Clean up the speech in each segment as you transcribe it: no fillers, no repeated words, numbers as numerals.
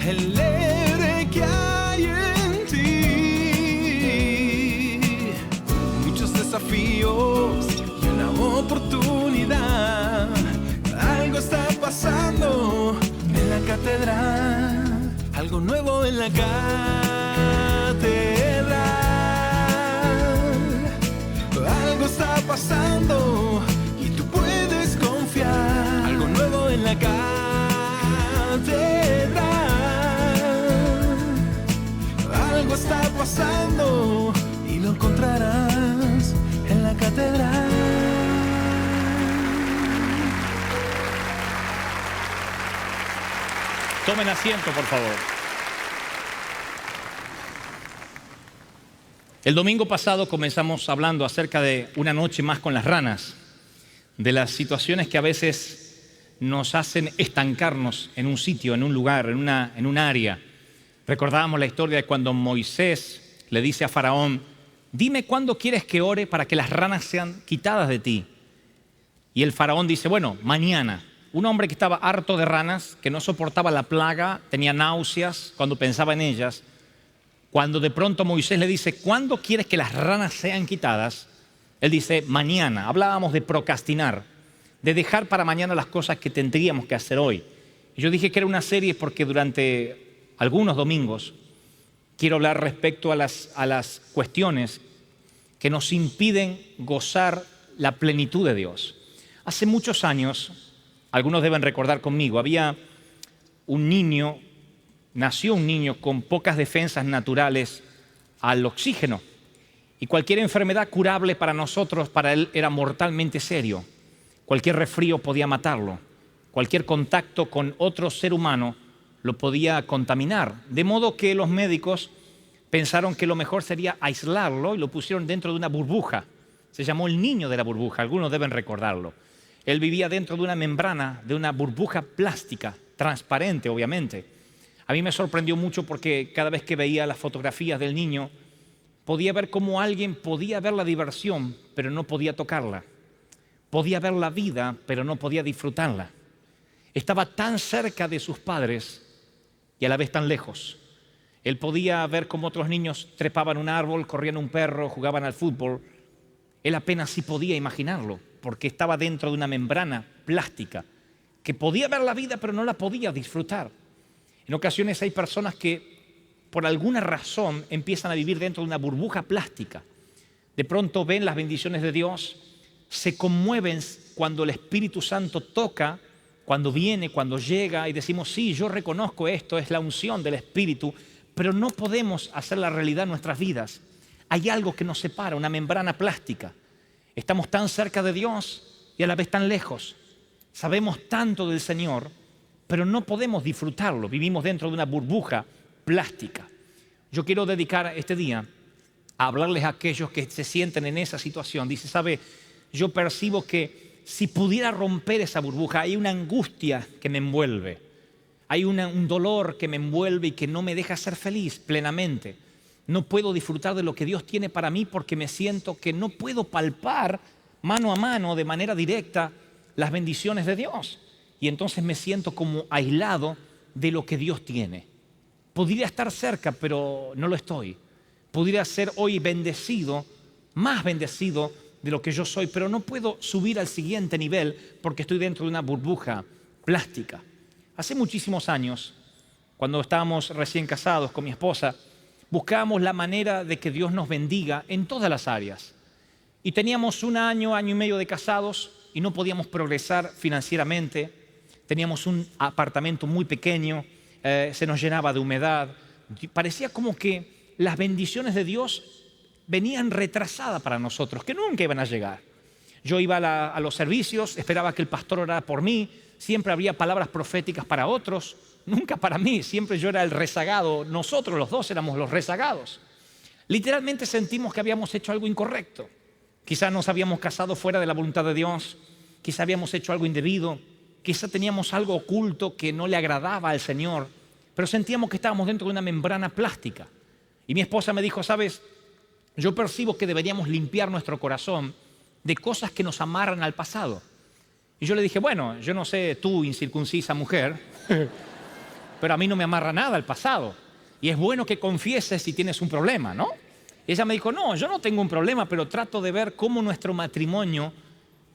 el héroe que hay en ti. Muchos desafíos y una oportunidad. Algo está pasando en la catedral, algo nuevo en la catedral. Algo está pasando y tú puedes confiar. Algo nuevo en la catedral. Algo está pasando y lo encontrarás en la catedral. Tomen asiento, por favor. El domingo pasado comenzamos hablando acerca de una noche más con las ranas, de las situaciones que a veces nos hacen estancarnos en un sitio, en un lugar, en un área. Recordábamos la historia de cuando Moisés le dice a Faraón: dime cuándo quieres que ore para que las ranas sean quitadas de ti. Y el Faraón dice: bueno, mañana. Un hombre que estaba harto de ranas, que no soportaba la plaga, tenía náuseas cuando pensaba en ellas. Cuando de pronto Moisés le dice: ¿cuándo quieres que las ranas sean quitadas? Él dice: mañana. Hablábamos de procrastinar, de dejar para mañana las cosas que tendríamos que hacer hoy. Y yo dije que era una serie porque durante algunos domingos quiero hablar respecto a las cuestiones que nos impiden gozar la plenitud de Dios. Hace muchos años, algunos deben recordar conmigo, había un niño, nació un niño con pocas defensas naturales al oxígeno. Y cualquier enfermedad curable para nosotros, para él era mortalmente serio. Cualquier resfrío podía matarlo. Cualquier contacto con otro ser humano lo podía contaminar. De modo que los médicos pensaron que lo mejor sería aislarlo y lo pusieron dentro de una burbuja. Se llamó el niño de la burbuja, algunos deben recordarlo. Él vivía dentro de una membrana, de una burbuja plástica, transparente obviamente. A mí me sorprendió mucho porque cada vez que veía las fotografías del niño, podía ver cómo alguien podía ver la diversión, pero no podía tocarla. Podía ver la vida, pero no podía disfrutarla. Estaba tan cerca de sus padres y a la vez tan lejos. Él podía ver cómo otros niños trepaban un árbol, corrían un perro, jugaban al fútbol. Él apenas sí podía imaginarlo, porque estaba dentro de una membrana plástica que podía ver la vida, pero no la podía disfrutar. En ocasiones hay personas que por alguna razón empiezan a vivir dentro de una burbuja plástica. De pronto ven las bendiciones de Dios, se conmueven cuando el Espíritu Santo toca, cuando viene, cuando llega, y decimos: sí, yo reconozco esto, es la unción del Espíritu, pero no podemos hacer la realidad en nuestras vidas. Hay algo que nos separa, una membrana plástica. Estamos tan cerca de Dios y a la vez tan lejos. Sabemos tanto del Señor, pero no podemos disfrutarlo. Vivimos dentro de una burbuja plástica. Yo quiero dedicar este día a hablarles a aquellos que se sienten en esa situación. Dice: ¿sabe? Yo percibo que si pudiera romper esa burbuja, hay una angustia que me envuelve. Hay un dolor que me envuelve y que no me deja ser feliz plenamente. No puedo disfrutar de lo que Dios tiene para mí porque me siento que no puedo palpar mano a mano, de manera directa, las bendiciones de Dios. Y entonces me siento como aislado de lo que Dios tiene. Podría estar cerca, pero no lo estoy. Podría ser hoy bendecido, más bendecido de lo que yo soy, pero no puedo subir al siguiente nivel porque estoy dentro de una burbuja plástica. Hace muchísimos años, cuando estábamos recién casados con mi esposa, buscábamos la manera de que Dios nos bendiga en todas las áreas. Y teníamos un año, año y medio de casados y no podíamos progresar financieramente. Teníamos un apartamento muy pequeño, se nos llenaba de humedad. Parecía como que las bendiciones de Dios venían retrasadas para nosotros, que nunca iban a llegar. Yo iba a los servicios, esperaba que el pastor orara por mí, siempre había palabras proféticas para otros, nunca para mí, siempre yo era el rezagado, nosotros los dos éramos los rezagados. Literalmente sentimos que habíamos hecho algo incorrecto. Quizás nos habíamos casado fuera de la voluntad de Dios, quizás habíamos hecho algo indebido, quizás teníamos algo oculto que no le agradaba al Señor, pero sentíamos que estábamos dentro de una membrana plástica. Y mi esposa me dijo: ¿sabes? Yo percibo que deberíamos limpiar nuestro corazón de cosas que nos amarran al pasado. Y yo le dije: bueno, yo no sé tú, incircuncisa mujer, pero a mí no me amarra nada el pasado. Y es bueno que confieses si tienes un problema, ¿no? Y ella me dijo, no, yo no tengo un problema, pero trato de ver cómo nuestro matrimonio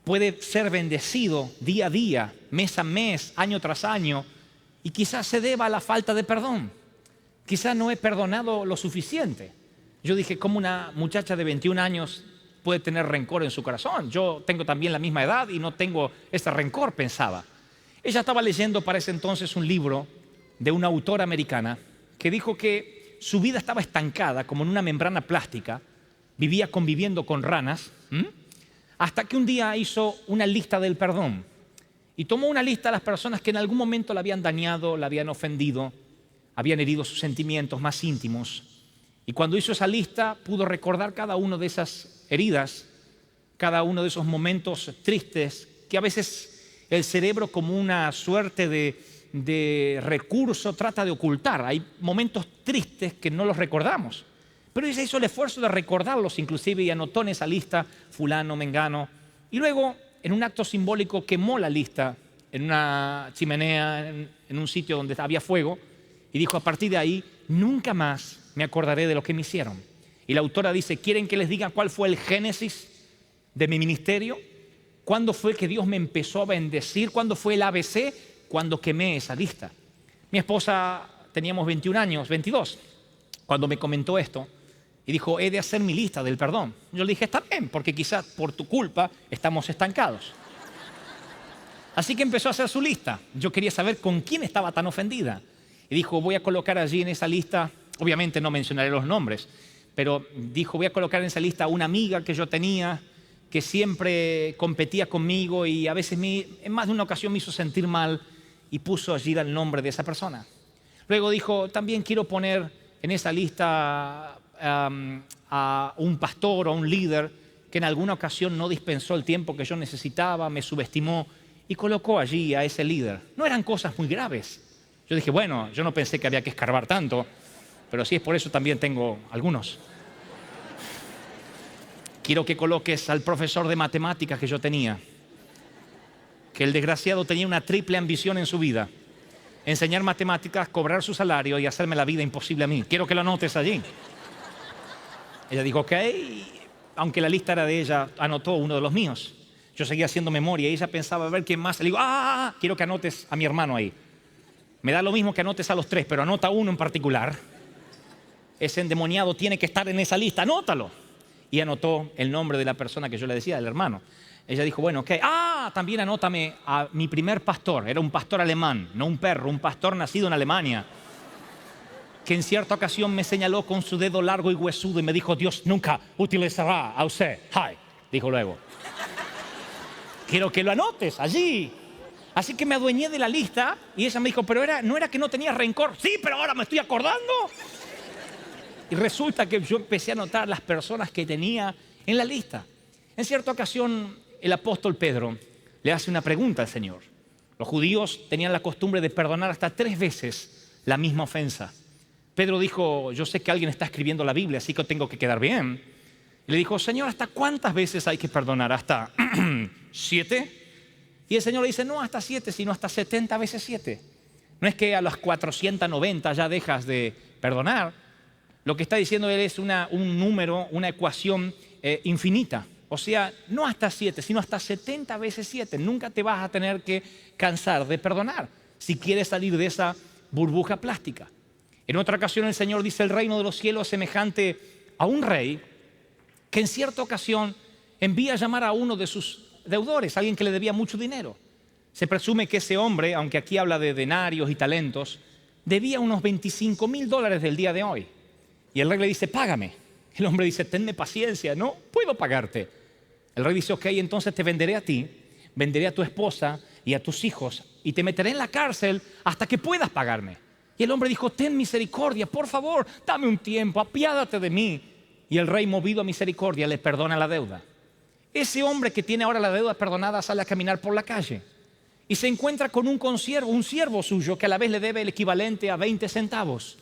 puede ser bendecido día a día, mes a mes, año tras año, y quizás se deba a la falta de perdón. Quizás no he perdonado lo suficiente. Yo dije, ¿cómo una muchacha de 21 años puede tener rencor en su corazón? Yo tengo también la misma edad y no tengo ese rencor, pensaba. Ella estaba leyendo para ese entonces un libro de una autora americana que dijo que su vida estaba estancada como en una membrana plástica, vivía conviviendo con ranas, hasta que un día hizo una lista del perdón y tomó una lista de las personas que en algún momento la habían dañado, la habían ofendido, habían herido sus sentimientos más íntimos. Y cuando hizo esa lista pudo recordar cada una de esas heridas, cada uno de esos momentos tristes que a veces el cerebro, como una suerte de recurso, trata de ocultar. Hay momentos tristes que no los recordamos, pero ella hizo el esfuerzo de recordarlos inclusive y anotó en esa lista fulano, mengano, y luego en un acto simbólico quemó la lista en una chimenea, en un sitio donde había fuego, y dijo, a partir de ahí nunca más me acordaré de lo que me hicieron. Y la autora dice, ¿quieren que les diga cuál fue el génesis de mi ministerio? ¿Cuándo fue que Dios me empezó a bendecir? ¿Cuándo fue el ABC? Cuando quemé esa lista. Mi esposa, teníamos 21 años, 22, cuando me comentó esto, y dijo, he de hacer mi lista del perdón. Yo le dije, está bien, porque quizás por tu culpa estamos estancados. Así que empezó a hacer su lista. Yo quería saber con quién estaba tan ofendida. Y dijo, voy a colocar allí en esa lista, obviamente no mencionaré los nombres, pero dijo, voy a colocar en esa lista a una amiga que yo tenía, que siempre competía conmigo y a veces en más de una ocasión me hizo sentir mal, y puso allí el nombre de esa persona. Luego dijo, también quiero poner en esa lista a un pastor o a un líder que en alguna ocasión no dispensó el tiempo que yo necesitaba, me subestimó, y colocó allí a ese líder. No eran cosas muy graves. Yo dije, bueno, yo no pensé que había que escarbar tanto, pero si es por eso también tengo algunos. Quiero que coloques al profesor de matemáticas que yo tenía, que el desgraciado tenía una triple ambición en su vida: enseñar matemáticas, cobrar su salario y hacerme la vida imposible a mí. Quiero que lo anotes allí. Ella dijo, ok, aunque la lista era de ella, anotó uno de los míos. Yo seguía haciendo memoria y ella pensaba a ver quién más. Le digo, quiero que anotes a mi hermano ahí. Me da lo mismo que anotes a los tres, pero anota uno en particular. Ese endemoniado tiene que estar en esa lista, anótalo. Y anotó el nombre de la persona que yo le decía, del hermano. Ella dijo, bueno, ok. También anótame a mi primer pastor. Era un pastor alemán, no un perro, un pastor nacido en Alemania, que en cierta ocasión me señaló con su dedo largo y huesudo y me dijo, Dios nunca utilizará a usted. Hi, dijo luego. Quiero que lo anotes allí. Así que me adueñé de la lista y ella me dijo, pero no era que no tenía rencor. Sí, pero ahora me estoy acordando. Y resulta que yo empecé a anotar las personas que tenía en la lista. En cierta ocasión, el apóstol Pedro le hace una pregunta al Señor. Los judíos tenían la costumbre de perdonar hasta 3 veces la misma ofensa. Pedro dijo, yo sé que alguien está escribiendo la Biblia, así que tengo que quedar bien. Y le dijo, Señor, ¿hasta cuántas veces hay que perdonar? ¿Hasta 7? Y el Señor le dice, no hasta 7, sino hasta 70 veces 7. No es que a las 490 ya dejas de perdonar. Lo que está diciendo él es un número, una ecuación infinita. O sea, no hasta 7, sino hasta 70 veces 7. Nunca te vas a tener que cansar de perdonar si quieres salir de esa burbuja plástica. En otra ocasión el Señor dice, el reino de los cielos es semejante a un rey que en cierta ocasión envía a llamar a uno de sus deudores, alguien que le debía mucho dinero. Se presume que ese hombre, aunque aquí habla de denarios y talentos, debía unos $25,000 del día de hoy. Y el rey le dice, págame. El hombre dice, tenme paciencia, no puedo pagarte. El rey dice, ok, entonces te venderé a ti, venderé a tu esposa y a tus hijos y te meteré en la cárcel hasta que puedas pagarme. Y el hombre dijo, ten misericordia, por favor, dame un tiempo, apiádate de mí. Y el rey, movido a misericordia, le perdona la deuda. Ese hombre que tiene ahora la deuda perdonada sale a caminar por la calle y se encuentra con un siervo suyo que a la vez le debe el equivalente a 20 centavos.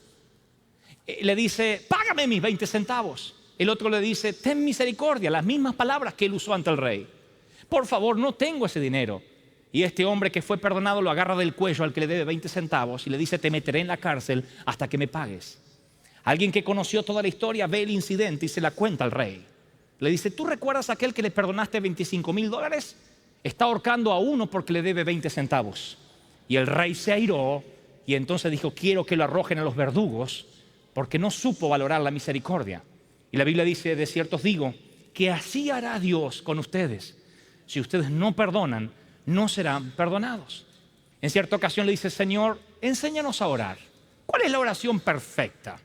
Le dice, págame mis 20 centavos. El otro le dice, ten misericordia, las mismas palabras que él usó ante el rey. Por favor, no tengo ese dinero. Y este hombre que fue perdonado lo agarra del cuello al que le debe 20 centavos y le dice: te meteré en la cárcel hasta que me pagues. Alguien que conoció toda la historia ve el incidente y se la cuenta al rey. Le dice: ¿tú recuerdas a aquel que le perdonaste $25,000? Está ahorcando a uno porque le debe 20 centavos. Y el rey se airó y entonces dijo: quiero que lo arrojen a los verdugos, porque no supo valorar la misericordia. Y la Biblia dice: de cierto os digo que así hará Dios con ustedes. Si ustedes no perdonan, no serán perdonados. En cierta ocasión le dice: Señor, enséñanos a orar. ¿Cuál es la oración perfecta?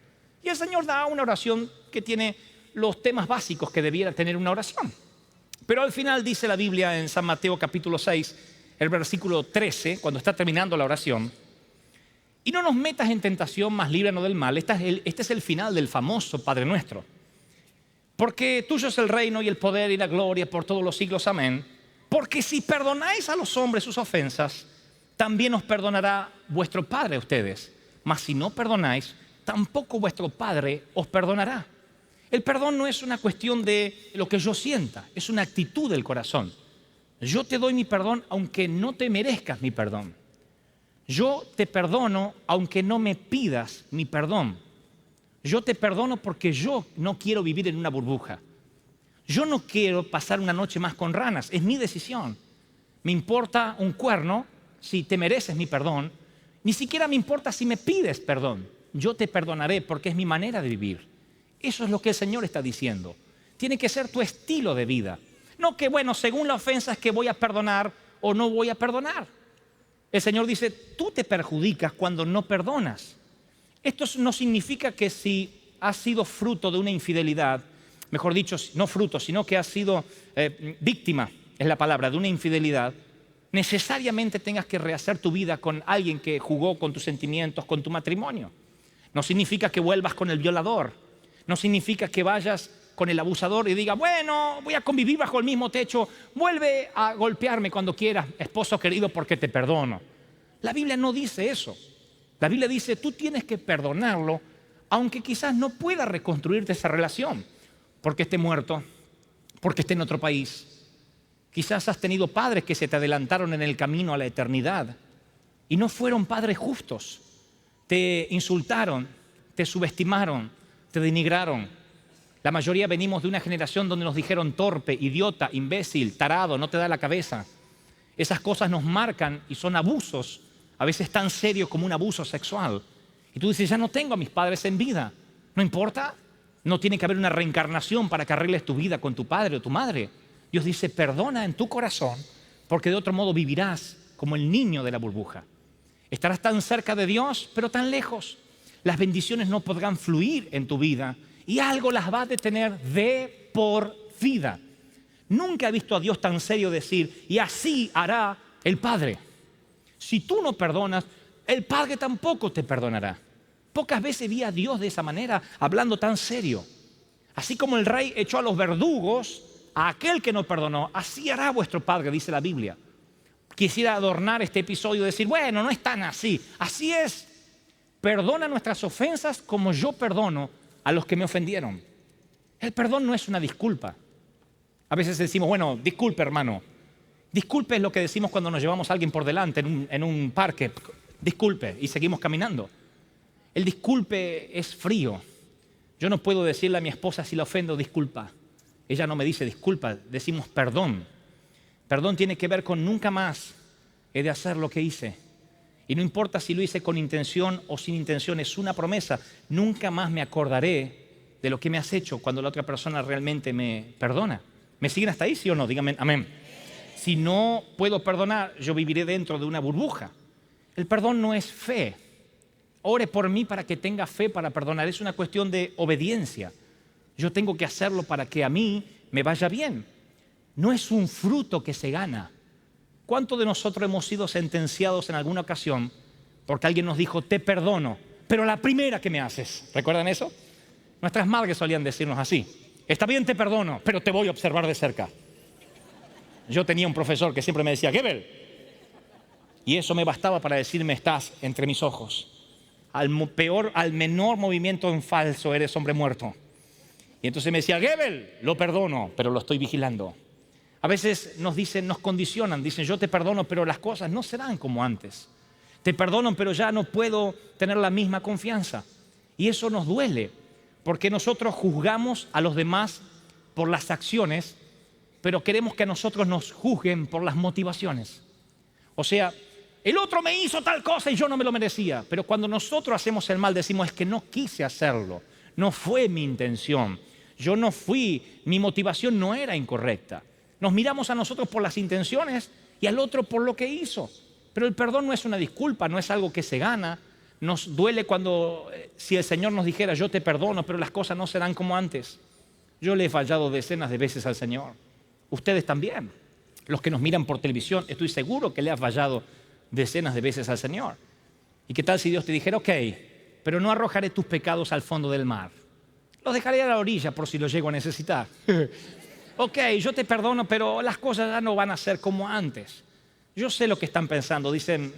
Y el Señor da una oración que tiene los temas básicos que debiera tener una oración. Pero al final dice la Biblia en San Mateo capítulo 6, el versículo 13, cuando está terminando la oración: y no nos metas en tentación, mas líbranos del mal. Este es el final del famoso Padre Nuestro. Porque tuyo es el reino y el poder y la gloria por todos los siglos. Amén. Porque si perdonáis a los hombres sus ofensas, también os perdonará vuestro Padre a ustedes. Mas si no perdonáis, tampoco vuestro Padre os perdonará. El perdón no es una cuestión de lo que yo sienta, es una actitud del corazón. Yo te doy mi perdón aunque no te merezcas mi perdón. Yo te perdono aunque no me pidas mi perdón. Yo te perdono porque yo no quiero vivir en una burbuja. Yo no quiero pasar una noche más con ranas, es mi decisión. Me importa un cuerno si te mereces mi perdón, ni siquiera me importa si me pides perdón. Yo te perdonaré porque es mi manera de vivir. Eso es lo que el Señor está diciendo. Tiene que ser tu estilo de vida. No que, bueno, según la ofensa es que voy a perdonar o no voy a perdonar. El Señor dice: tú te perjudicas cuando no perdonas. Esto no significa que si has sido fruto de una infidelidad, mejor dicho, no fruto, sino que has sido víctima, es la palabra, de una infidelidad, necesariamente tengas que rehacer tu vida con alguien que jugó con tus sentimientos, con tu matrimonio. No significa que vuelvas con el violador. No significa que vayas con el abusador y diga: bueno, voy a convivir bajo el mismo techo, vuelve a golpearme cuando quieras, esposo querido, porque te perdono. La Biblia no dice eso. La Biblia dice: tú tienes que perdonarlo, aunque quizás no pueda reconstruirte esa relación, porque esté muerto, porque esté en otro país. Quizás has tenido padres que se te adelantaron en el camino a la eternidad y no fueron padres justos. Te insultaron, te subestimaron, te denigraron. La mayoría venimos de una generación donde nos dijeron torpe, idiota, imbécil, tarado, no te da la cabeza. Esas cosas nos marcan y son abusos, a veces tan serios como un abuso sexual. Y tú dices: ya no tengo a mis padres en vida. No importa, no tiene que haber una reencarnación para que arregles tu vida con tu padre o tu madre. Dios dice: perdona en tu corazón, porque de otro modo vivirás como el niño de la burbuja. Estarás tan cerca de Dios, pero tan lejos. Las bendiciones no podrán fluir en tu vida y algo las va a detener de por vida. Nunca he visto a Dios tan serio decir: y así hará el Padre. Si tú no perdonas, el Padre tampoco te perdonará. Pocas veces vi a Dios de esa manera, hablando tan serio. Así como el rey echó a los verdugos, a aquel que no perdonó, así hará vuestro Padre, dice la Biblia. Quisiera adornar este episodio y decir: bueno, no es tan así. Así es. Perdona nuestras ofensas como yo perdono a los que me ofendieron. El perdón no es una disculpa. A veces decimos: bueno, disculpe, hermano. Disculpe es lo que decimos cuando nos llevamos a alguien por delante en un parque. Disculpe, y seguimos caminando. El disculpe es frío. Yo no puedo decirle a mi esposa si la ofendo: disculpa. Ella no me dice disculpa, decimos perdón. Perdón tiene que ver con nunca más he de hacer lo que hice. Y no importa si lo hice con intención o sin intención, es una promesa. Nunca más me acordaré de lo que me has hecho cuando la otra persona realmente me perdona. ¿Me siguen hasta ahí, sí o no? Díganme amén. Si no puedo perdonar, yo viviré dentro de una burbuja. El perdón no es fe. Ore por mí para que tenga fe para perdonar. Es una cuestión de obediencia. Yo tengo que hacerlo para que a mí me vaya bien. No es un fruto que se gana. ¿Cuántos de nosotros hemos sido sentenciados en alguna ocasión porque alguien nos dijo: te perdono, pero la primera que me haces? ¿Recuerdan eso? Nuestras madres solían decirnos así: está bien, te perdono, pero te voy a observar de cerca. Yo tenía un profesor que siempre me decía: Gebel. Y eso me bastaba para decirme: estás entre mis ojos. Al menor movimiento en falso eres hombre muerto. Y entonces me decía: Gebel, lo perdono, pero lo estoy vigilando. A veces nos dicen, nos condicionan, dicen yo te perdono, pero las cosas no serán como antes. Te perdono, pero ya no puedo tener la misma confianza. Y eso nos duele, porque nosotros juzgamos a los demás por las acciones, pero queremos que a nosotros nos juzguen por las motivaciones. O sea, el otro me hizo tal cosa y yo no me lo merecía. Pero cuando nosotros hacemos el mal decimos es que no quise hacerlo, no fue mi intención, yo no fui, mi motivación no era incorrecta. Nos miramos a nosotros por las intenciones y al otro por lo que hizo. Pero el perdón no es una disculpa, no es algo que se gana. Nos duele cuando, si el Señor nos dijera, yo te perdono, pero las cosas no serán como antes. Yo le he fallado decenas de veces al Señor. Ustedes también. Los que nos miran por televisión, estoy seguro que le has fallado decenas de veces al Señor. ¿Y qué tal si Dios te dijera, ok, pero no arrojaré tus pecados al fondo del mar? Los dejaré a la orilla por si los llego a necesitar. Ok, yo te perdono, pero las cosas ya no van a ser como antes. Yo sé lo que están pensando. Dicen,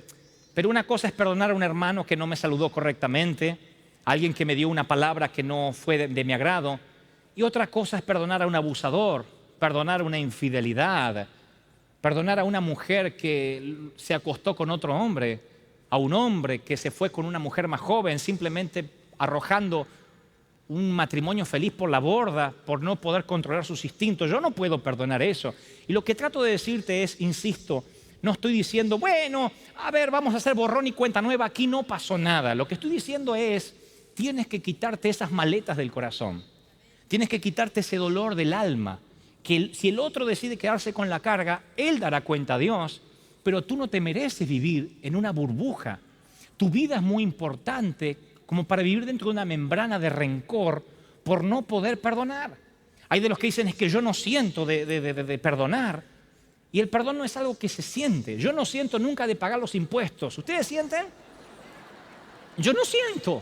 pero una cosa es perdonar a un hermano que no me saludó correctamente, a alguien que me dio una palabra que no fue de mi agrado, y otra cosa es perdonar a un abusador, perdonar una infidelidad, perdonar a una mujer que se acostó con otro hombre, a un hombre que se fue con una mujer más joven, simplemente arrojando un matrimonio feliz por la borda, por no poder controlar sus instintos. Yo no puedo perdonar eso. Y lo que trato de decirte es, insisto, no estoy diciendo, bueno, a ver, vamos a hacer borrón y cuenta nueva, aquí no pasó nada. Lo que estoy diciendo es, tienes que quitarte esas maletas del corazón. Tienes que quitarte ese dolor del alma. Que si el otro decide quedarse con la carga, él dará cuenta a Dios, pero tú no te mereces vivir en una burbuja. Tu vida es muy importante como para vivir dentro de una membrana de rencor por no poder perdonar. Hay de los que dicen es que yo no siento de perdonar. Y el perdón no es algo que se siente. Yo no siento nunca de pagar los impuestos. ¿Ustedes sienten? Yo no siento.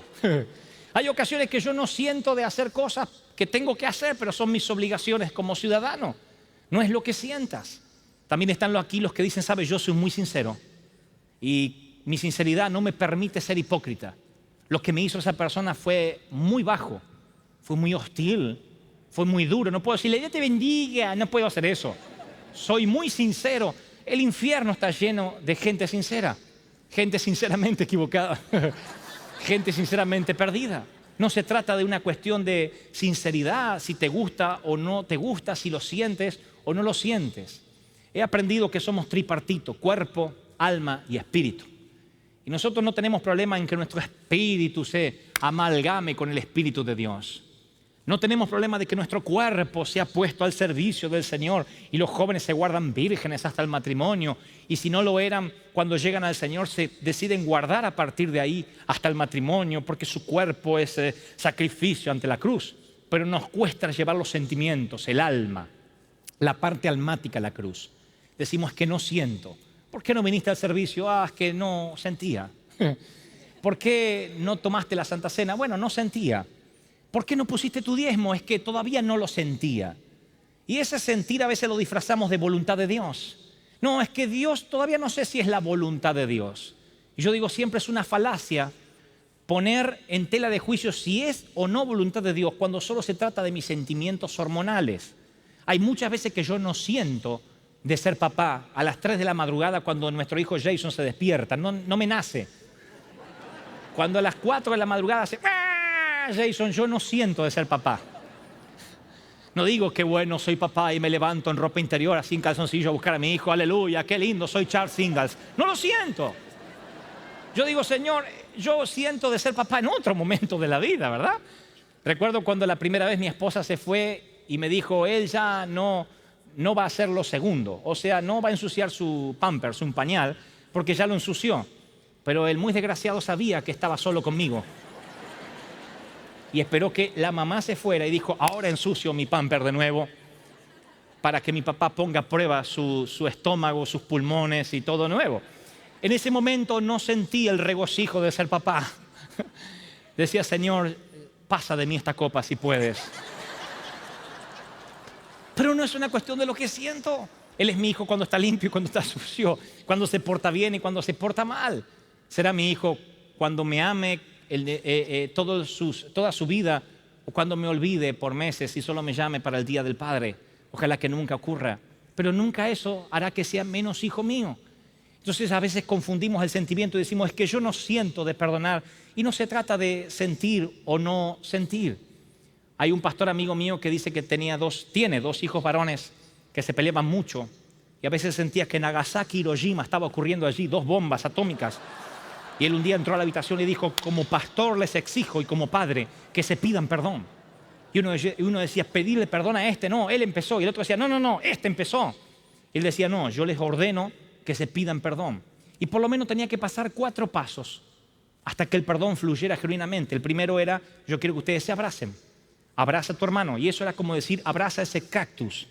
Hay ocasiones que yo no siento de hacer cosas que tengo que hacer, pero son mis obligaciones como ciudadano. No es lo que sientas. También están aquí los que dicen, sabes, yo soy muy sincero y mi sinceridad no me permite ser hipócrita. Lo que me hizo esa persona fue muy bajo, fue muy hostil, fue muy duro. No puedo decirle, Dios te bendiga, no puedo hacer eso. Soy muy sincero. El infierno está lleno de gente sincera, gente sinceramente equivocada, gente sinceramente perdida. No se trata de una cuestión de sinceridad, si te gusta o no te gusta, si lo sientes o no lo sientes. He aprendido que somos tripartito, cuerpo, alma y espíritu. Y nosotros no tenemos problema en que nuestro espíritu se amalgame con el Espíritu de Dios. No tenemos problema de que nuestro cuerpo sea puesto al servicio del Señor y los jóvenes se guardan vírgenes hasta el matrimonio y si no lo eran, cuando llegan al Señor se deciden guardar a partir de ahí hasta el matrimonio porque su cuerpo es sacrificio ante la cruz. Pero nos cuesta llevar los sentimientos, el alma, la parte almática a la cruz. Decimos que no siento. ¿Por qué no viniste al servicio? Ah, es que no sentía. ¿Por qué no tomaste la Santa Cena? Bueno, no sentía. ¿Por qué no pusiste tu diezmo? Es que todavía no lo sentía. Y ese sentir a veces lo disfrazamos de voluntad de Dios. No, es que Dios todavía no sé si es la voluntad de Dios. Y yo digo siempre es una falacia poner en tela de juicio si es o no voluntad de Dios cuando solo se trata de mis sentimientos hormonales. Hay muchas veces que yo no siento de ser papá a las 3 de la madrugada cuando nuestro hijo Jason se despierta. No me nace. Cuando a las 4 de la madrugada hace Jason, yo no siento de ser papá. No digo que bueno, soy papá y me levanto en ropa interior así en calzoncillo a buscar a mi hijo. Aleluya, qué lindo, soy Charles Ingalls. No lo siento. Yo digo, Señor, yo siento de ser papá en otro momento de la vida, ¿verdad? Recuerdo cuando la primera vez mi esposa se fue y me dijo, él ya no va a hacer lo segundo. O sea, no va a ensuciar su pampers, un pañal, porque ya lo ensució. Pero el muy desgraciado sabía que estaba solo conmigo. Y esperó que la mamá se fuera y dijo, ahora ensucio mi pamper de nuevo para que mi papá ponga a prueba su estómago, sus pulmones y todo nuevo. En ese momento no sentí el regocijo de ser papá. Decía, Señor, pasa de mí esta copa si puedes. Pero no es una cuestión de lo que siento. Él es mi hijo cuando está limpio y cuando está sucio, cuando se porta bien y cuando se porta mal. Será mi hijo cuando me ame toda su vida o cuando me olvide por meses y solo me llame para el Día del Padre. Ojalá que nunca ocurra. pero nunca eso hará que sea menos hijo mío. Entonces a veces confundimos el sentimiento y decimos, es que yo no siento de perdonar. Y no se trata de sentir o no sentir. Hay un pastor amigo mío que dice que tiene dos hijos varones que se peleaban mucho. Y a veces sentía que Nagasaki y Hiroshima estaba ocurriendo allí, 2 bombas atómicas. Y él un día entró a la habitación y dijo, como pastor les exijo y como padre que se pidan perdón. Y uno decía, pedirle perdón a este, no, él empezó. Y el otro decía, no, este empezó. Y él decía, no, yo les ordeno que se pidan perdón. Y por lo menos tenía que pasar 4 pasos hasta que el perdón fluyera genuinamente. El primero era, yo quiero que ustedes se abracen. Abraza a tu hermano. Y eso era como decir, abraza ese cactus.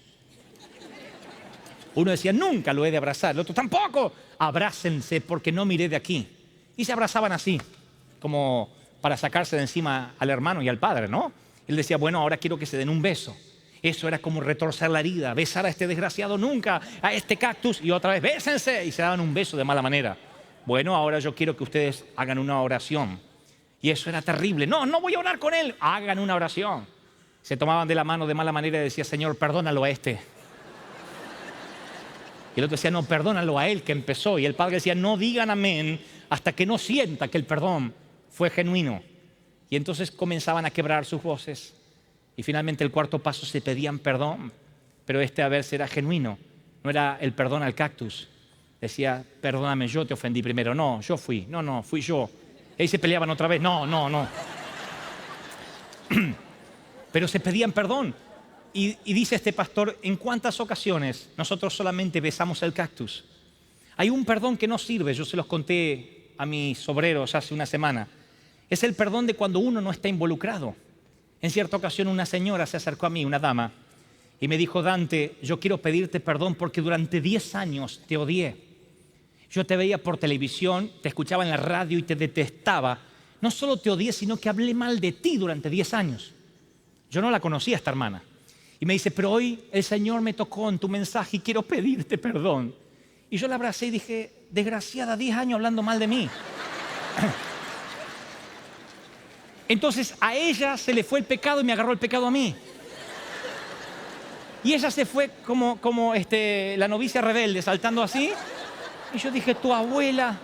Uno decía, nunca lo he de abrazar. El otro, tampoco. Abrácense porque no miré de aquí. Y se abrazaban así, como para sacarse de encima al hermano y al padre, ¿no? Él decía, bueno, ahora quiero que se den un beso. Eso era como retorcer la herida, besar a este desgraciado nunca, a este cactus, y otra vez, bésense, y se daban un beso de mala manera. Bueno, ahora yo quiero que ustedes hagan una oración. Y eso era terrible. No voy a orar con él. Hagan una oración. Se tomaban de la mano de mala manera y decía, Señor, perdónalo a este. Y el otro decía, no, perdónalo a él que empezó. Y el padre decía, no digan amén hasta que no sienta que el perdón fue genuino. Y entonces comenzaban a quebrar sus voces. Y finalmente el 4.º paso se pedían perdón. Pero a ver, era genuino. No era el perdón al cactus. Decía, perdóname, yo te ofendí primero. No, yo fui. No, fui yo. Y ahí se peleaban otra vez. No. Pero se pedían perdón. Y dice este pastor, ¿en cuántas ocasiones nosotros solamente besamos el cactus? Hay un perdón que no sirve, yo se los conté a mis obreros hace una semana. Es el perdón de cuando uno no está involucrado. En cierta ocasión una señora se acercó a mí, una dama, y me dijo, Dante, yo quiero pedirte perdón porque durante 10 años te odié. Yo te veía por televisión, te escuchaba en la radio y te detestaba. No solo te odié, sino que hablé mal de ti durante 10 años. Yo no la conocía esta hermana. Y me dice, pero hoy el Señor me tocó en tu mensaje y quiero pedirte perdón. Y yo la abracé y dije, desgraciada, 10 años hablando mal de mí. Entonces a ella se le fue el pecado y me agarró el pecado a mí. Y ella se fue como la novicia rebelde, saltando así. Y yo dije, tu abuela,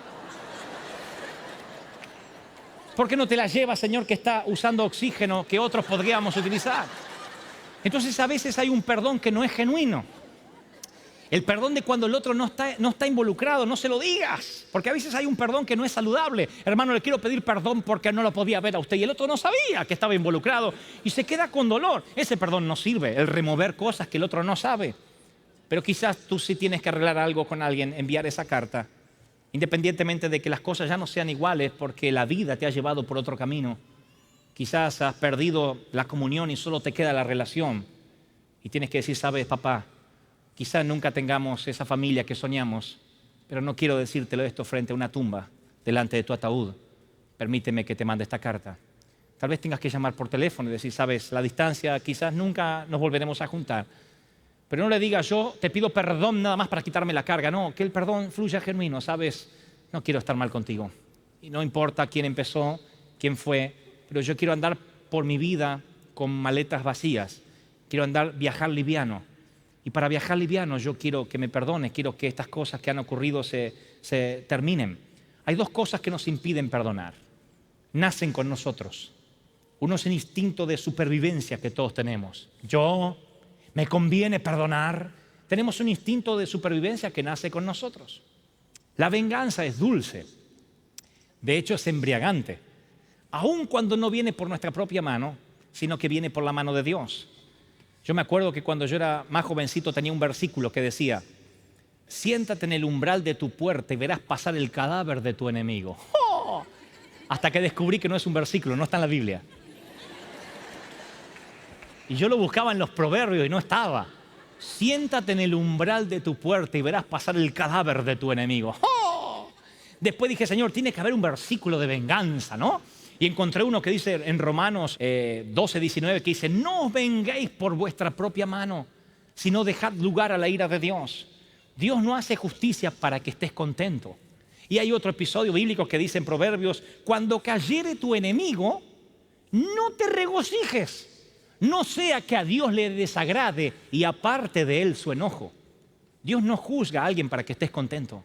¿por qué no te la llevas, Señor, que está usando oxígeno que otros podríamos utilizar? Entonces a veces hay un perdón que no es genuino. El perdón de cuando el otro no está involucrado, no se lo digas. Porque a veces hay un perdón que no es saludable. Hermano, le quiero pedir perdón porque no lo podía ver a usted. Y el otro no sabía que estaba involucrado. Y se queda con dolor. Ese perdón no sirve, el remover cosas que el otro no sabe. Pero quizás tú sí tienes que arreglar algo con alguien, enviar esa carta. Independientemente de que las cosas ya no sean iguales porque la vida te ha llevado por otro camino. Quizás has perdido la comunión y solo te queda la relación. Y tienes que decir, sabes, papá, quizás nunca tengamos esa familia que soñamos, pero no quiero decírtelo esto frente a una tumba, delante de tu ataúd. Permíteme que te mande esta carta. Tal vez tengas que llamar por teléfono y decir, sabes, la distancia, quizás nunca nos volveremos a juntar. Pero no le digas, yo te pido perdón nada más para quitarme la carga. No, que el perdón fluya genuino, sabes, no quiero estar mal contigo. Y no importa quién empezó, quién fue, pero yo quiero andar por mi vida con maletas vacías. Quiero viajar liviano. Y para viajar liviano yo quiero que me perdones, quiero que estas cosas que han ocurrido se terminen. Hay 2 cosas que nos impiden perdonar. Nacen con nosotros. Uno es el instinto de supervivencia que todos tenemos. Me conviene perdonar. Tenemos un instinto de supervivencia que nace con nosotros. La venganza es dulce. De hecho es embriagante. Aun cuando no viene por nuestra propia mano, sino que viene por la mano de Dios. Yo me acuerdo que cuando yo era más jovencito tenía un versículo que decía, siéntate en el umbral de tu puerta y verás pasar el cadáver de tu enemigo. ¡Oh! Hasta que descubrí que no es un versículo, no está en la Biblia. Y yo lo buscaba en los proverbios y no estaba. Siéntate en el umbral de tu puerta y verás pasar el cadáver de tu enemigo. ¡Oh! Después dije, Señor, tiene que haber un versículo de venganza, ¿no? Y encontré uno que dice en Romanos 12:19 que dice, no os venguéis por vuestra propia mano, sino dejad lugar a la ira de Dios. Dios no hace justicia para que estés contento. Y hay otro episodio bíblico que dice en Proverbios, cuando cayere tu enemigo, no te regocijes, no sea que a Dios le desagrade y aparte de él su enojo. Dios no juzga a alguien para que estés contento.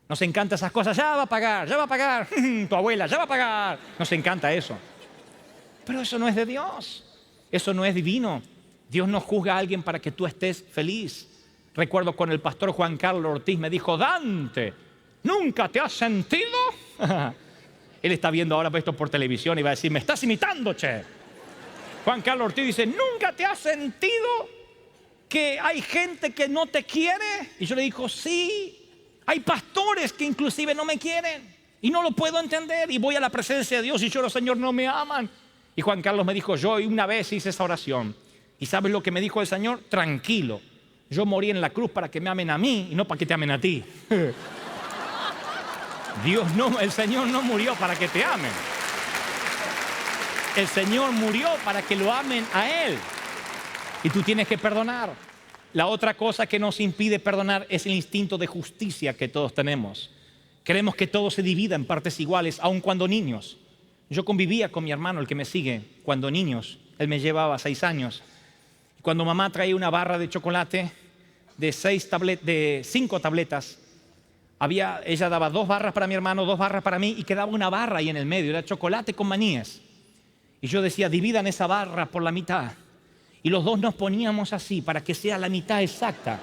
Nos encanta esas cosas. Ya va a pagar. Tu abuela, ya va a pagar. Nos encanta eso. Pero eso no es de Dios. Eso no es divino. Dios no juzga a alguien para que tú estés feliz. Recuerdo cuando el pastor Juan Carlos Ortiz me dijo: Dante, ¿nunca te has sentido? Él está viendo ahora esto por televisión y va a decir: me estás imitando, che. Juan Carlos Ortiz dice: ¿nunca te has sentido que hay gente que no te quiere? Y yo le digo: sí. Hay pastores que inclusive no me quieren y no lo puedo entender, y voy a la presencia de Dios y lloro: Señor, no me aman. Y Juan Carlos me dijo: yo una vez hice esa oración, y ¿sabes lo que me dijo el Señor? Tranquilo, yo morí en la cruz para que me amen a mí y no para que te amen a ti. El Señor no murió para que te amen. El Señor murió para que lo amen a Él. Y tú tienes que perdonar. La otra cosa que nos impide perdonar es el instinto de justicia que todos tenemos. Queremos que todo se divida en partes iguales, aun cuando niños. Yo convivía con mi hermano, el que me sigue, cuando niños. Él me llevaba 6 años. Cuando mamá traía una barra de chocolate de 5 tabletas, ella daba 2 barras para mi hermano, 2 barras para mí, y quedaba una barra ahí en el medio. Era chocolate con maníes. Y yo decía: dividan esa barra por la mitad. Y los dos nos poníamos así para que sea la mitad exacta.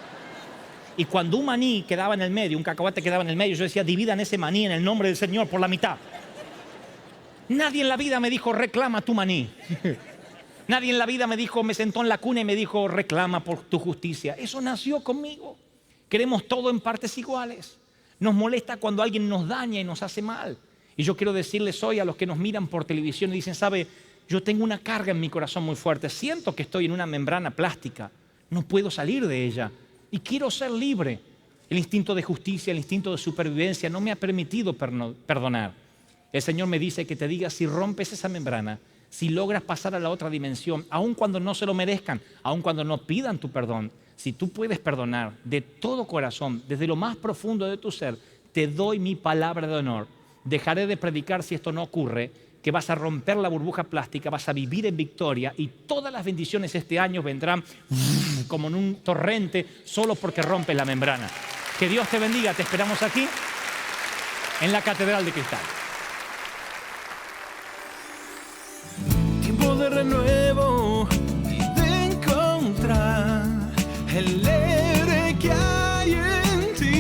Y cuando un maní quedaba en el medio, un cacahuate quedaba en el medio, yo decía: dividan ese maní en el nombre del Señor por la mitad. Nadie en la vida me dijo: reclama tu maní. Nadie en la vida me sentó en la cuna y me dijo: reclama por tu justicia. Eso nació conmigo. Queremos todo en partes iguales. Nos molesta cuando alguien nos daña y nos hace mal. Y yo quiero decirles hoy a los que nos miran por televisión y dicen: ¿sabe? Yo tengo una carga en mi corazón muy fuerte. Siento que estoy en una membrana plástica. No puedo salir de ella. Y quiero ser libre. El instinto de justicia, el instinto de supervivencia no me ha permitido perdonar. El Señor me dice que te diga: si rompes esa membrana, si logras pasar a la otra dimensión, aun cuando no se lo merezcan, aun cuando no pidan tu perdón, si tú puedes perdonar de todo corazón, desde lo más profundo de tu ser, te doy mi palabra de honor. Dejaré de predicar si esto no ocurre, que vas a romper la burbuja plástica, vas a vivir en victoria y todas las bendiciones este año vendrán como en un torrente solo porque rompes la membrana. Que Dios te bendiga. Te esperamos aquí en la Catedral de Cristal. Tiempo de renuevo y de encontrar el héroe que hay en ti.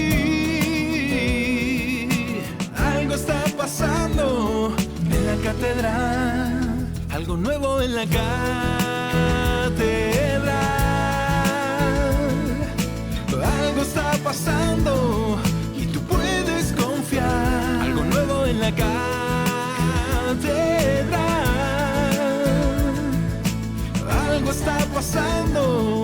Algo está pasando en la catedral, algo nuevo en la catedral. Algo está pasando y tú puedes confiar. Algo nuevo en la catedral. Algo está pasando